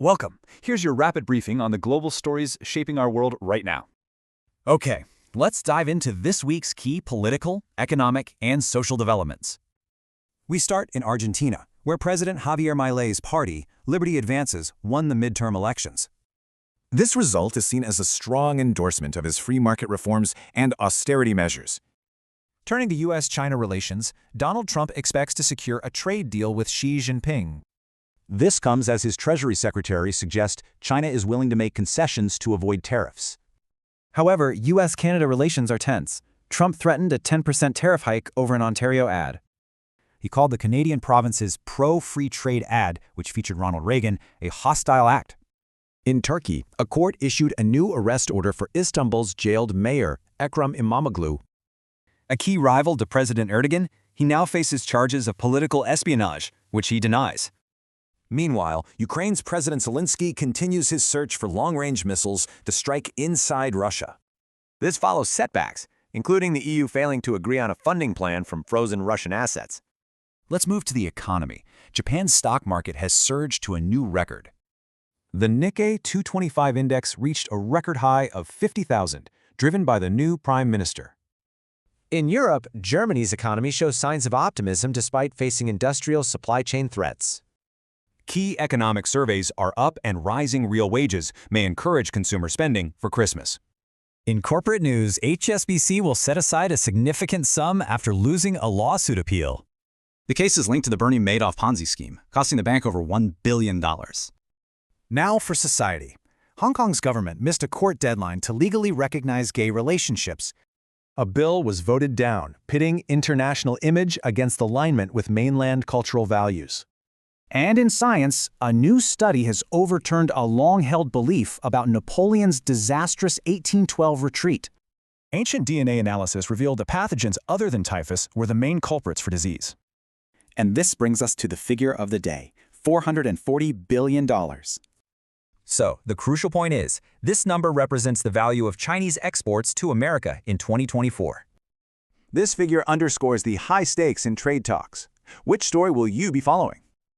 Welcome. Here's your rapid briefing on the global stories shaping our world right now. Okay, let's dive into this week's key political, economic, and social developments. We start in Argentina, where President Javier Milei's party, Liberty Advances, won the midterm elections. This result is seen as a strong endorsement of his free market reforms and austerity measures. Turning to U.S.-China relations, Donald Trump expects to secure a trade deal with Xi Jinping. This comes as his Treasury Secretary suggests China is willing to make concessions to avoid tariffs. However, U.S.-Canada relations are tense. Trump threatened a 10% tariff hike over an Ontario ad. He called the Canadian province's pro-free trade ad, which featured Ronald Reagan, a hostile act. In Turkey, a court issued a new arrest order for Istanbul's jailed mayor, Ekrem İmamoğlu. A key rival to President Erdogan, he now faces charges of political espionage, which he denies. Meanwhile, Ukraine's President Zelensky continues his search for long-range missiles to strike inside Russia. This follows setbacks, including the EU failing to agree on a funding plan from frozen Russian assets. Let's move to the economy. Japan's stock market has surged to a new record. The Nikkei 225 index reached a record high of 50,000, driven by the new prime minister. In Europe, Germany's economy shows signs of optimism despite facing industrial supply chain threats. Key economic surveys are up, and rising real wages may encourage consumer spending for Christmas. In corporate news, HSBC will set aside a significant sum after losing a lawsuit appeal. The case is linked to the Bernie Madoff Ponzi scheme, costing the bank over $1 billion. Now for society. Hong Kong's government missed a court deadline to legally recognize gay relationships. A bill was voted down, pitting international image against alignment with mainland cultural values. And in science, a new study has overturned a long-held belief about Napoleon's disastrous 1812 retreat. Ancient DNA analysis revealed that pathogens other than typhus were the main culprits for disease. And this brings us to the figure of the day, $440 billion. So, the crucial point is, this number represents the value of Chinese exports to America in 2024. This figure underscores the high stakes in trade talks. Which story will you be following?